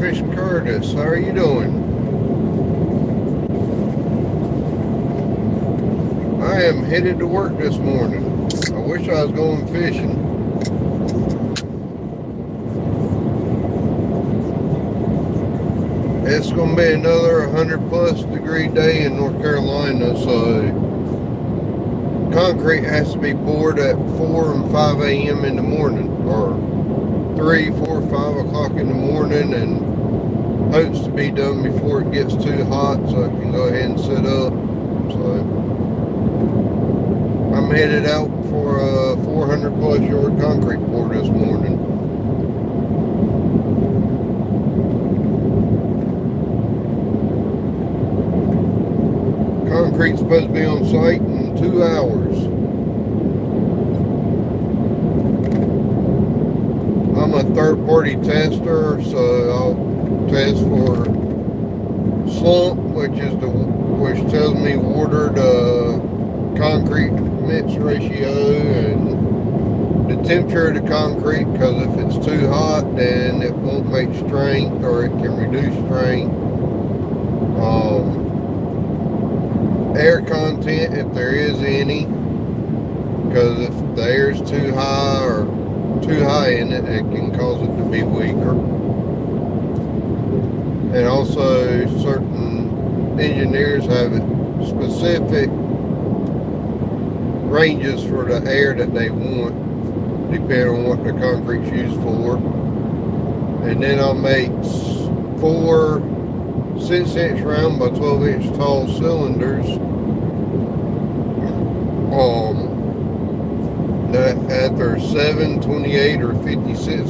Catfish Curtis. How are you doing? I am headed to work this morning. I wish I was going fishing. It's going to be another 100 plus degree day in North Carolina, so concrete has to be poured at 4 and 5 a.m. in the morning, or 3, 4, 5 o'clock in the morning, and hopes to be done before it gets too hot so I can go ahead and set up. So I'm headed out for a 400 plus yard concrete pour this morning. Concrete's supposed to be on site in 2 hours. I'm a third party tester, so I'll test for slump, which tells me water to concrete mix ratio, and the temperature of the concrete, because if it's too hot then it won't make strength, or it can reduce strength. Air content, if there is any, because if the air is too high in it, it can cause it to be weaker. And also certain engineers have specific ranges for the air that they want, depending on what the concrete's used for. And then I'll make 4 6-inch round by 12-inch tall cylinders that after 7, 28, or 56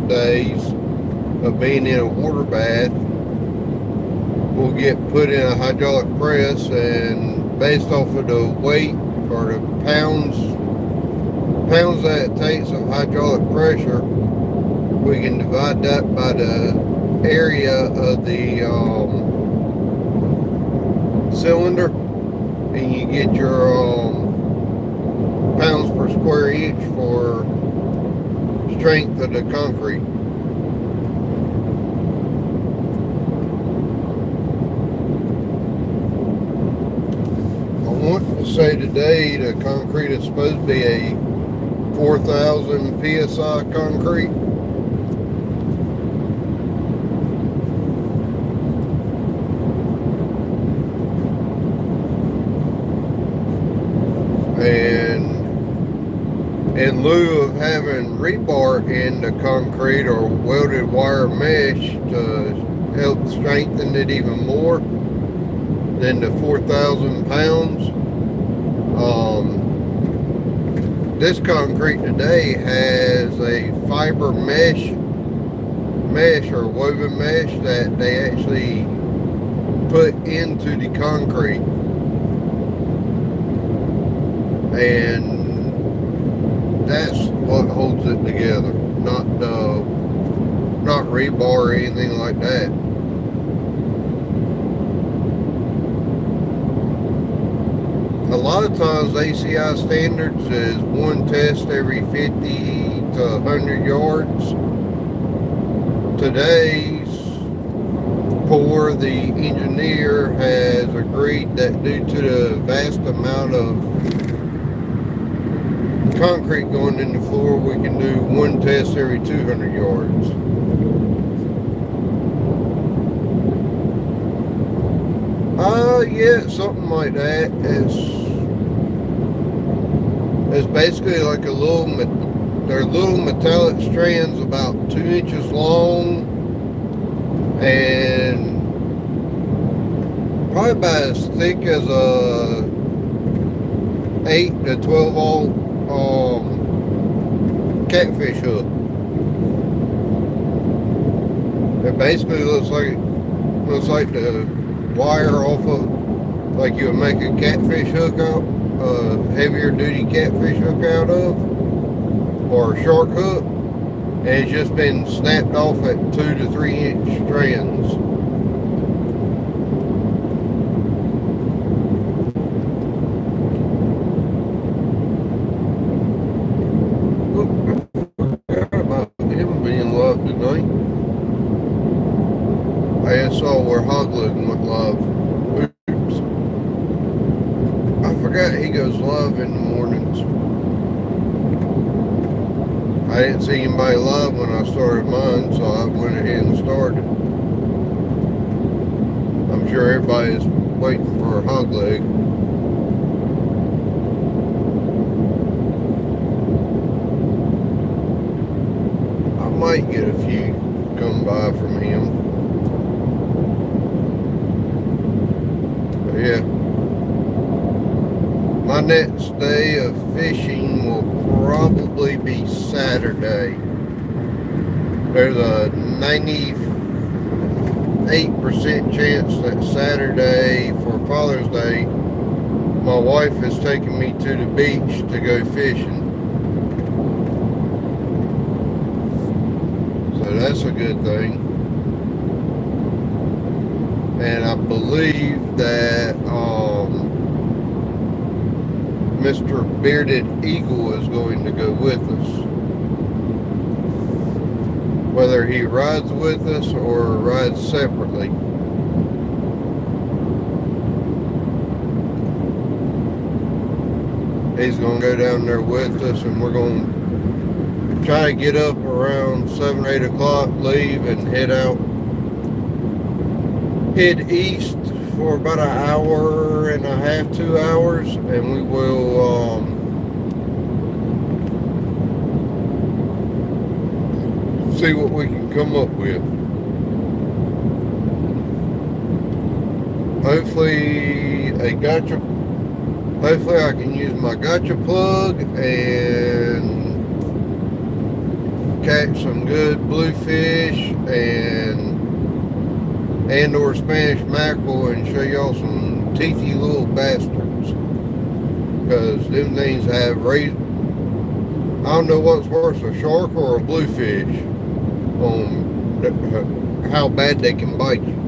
days of being in a water bath will get put in a hydraulic press, and based off of the weight or the pounds that it takes of hydraulic pressure, we can divide that by the area of the cylinder, and you get your pounds per square inch for strength of the concrete. I want to say today the concrete is supposed to be a 4,000 psi concrete. And in lieu of having rebar in the concrete or welded wire mesh to help strengthen it even more than the 4,000 pounds, this concrete today has a fiber mesh or woven mesh that they actually put into the concrete, and that's what holds it together, not rebar or anything like that. A lot of times ACI standards is one test every 50 to 100 yards. Today's pour, the engineer has agreed that due to the vast amount of concrete going in the floor, we can do one test every 200 yards. Yeah, something like that. It's basically like they're little metallic strands about 2 inches long and probably about as thick as a 8 to 12 volt catfish hook. It basically looks like the wire off of, like you would make a catfish hook out, a heavier duty catfish hook out of, or a shark hook, and it's just been snapped off at 2 to 3 inch strands. I forgot about him being live tonight. where Hogleg went live. Oops. I forgot he goes live in the mornings. I didn't see anybody live when I started mine, so I went ahead and started. I'm sure everybody's waiting for Hogleg. I might get a few come by from him. But yeah. My next day of fishing will probably be Saturday. There's a 98% chance that Saturday for Father's Day, my wife is taking me to the beach to go fishing. So that's a good thing. And I believe that Mr. Bearded Eagle is going to go with us. Whether he rides with us or rides separately. He's going to go down there with us, and we're going to try to get up around 7 or 8 o'clock, leave, and head east for about an hour and a half, 2 hours, and we will see what we can come up with. Hopefully I can use my gotcha plug and catch some good bluefish and or Spanish mackerel and show y'all some teethy little bastards. Because them things have raised, I don't know what's worse, a shark or a bluefish, on how bad they can bite you.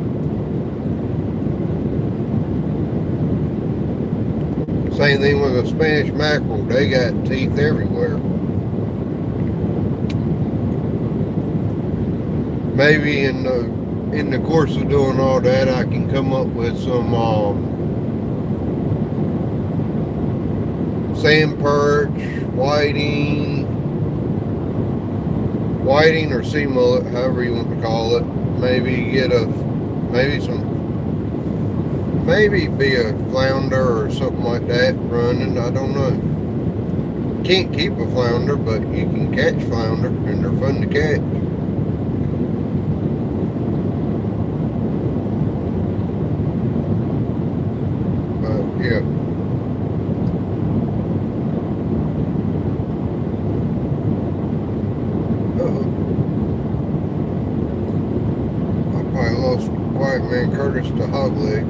Same thing with a Spanish mackerel, they got teeth everywhere. Maybe in the course of doing all that, I can come up with some sand perch, whiting or sea mullet, however you want to call it. Maybe be a flounder or something like that running. I don't know. Can't keep a flounder, but you can catch flounder, and they're fun to catch. Yeah. I probably lost Quiet Man Curtis to Hogleg.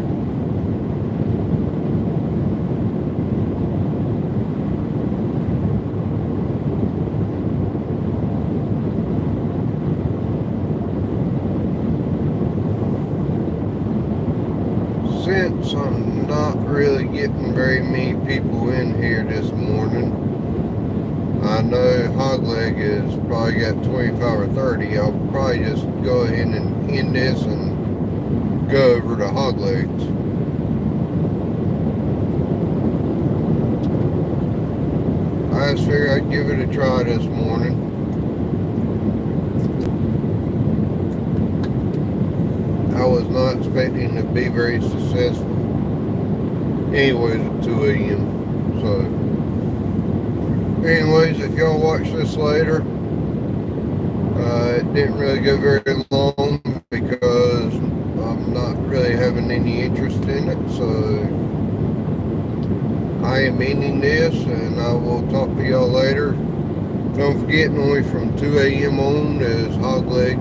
Since I'm not really getting very many people in here this morning, I know Hogleg has probably got 25 or 30. I'll probably just go ahead and end this and go over to Hogleg's. I just figured I'd give it a try this morning. I was not expecting to be very successful. Anyways, at 2 a.m. So, anyways, if y'all watch this later, it didn't really go very long because I'm not really having any interest in it. So, I am ending this, and I will talk to y'all later. Don't forget, only from 2 a.m. on is Hogleg.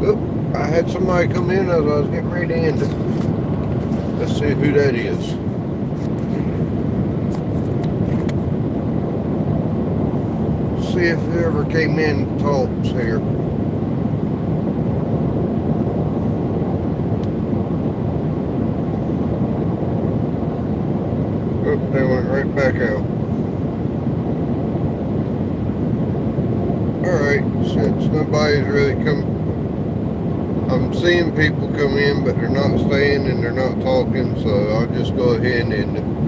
Oop. I had somebody come in as I was getting ready to end it. Let's see who that is. See if whoever came in talks here. Oh, they went right back out. Alright, since nobody's really come I'm seeing people come in, but they're not staying and they're not talking, so I'll just go ahead and end it.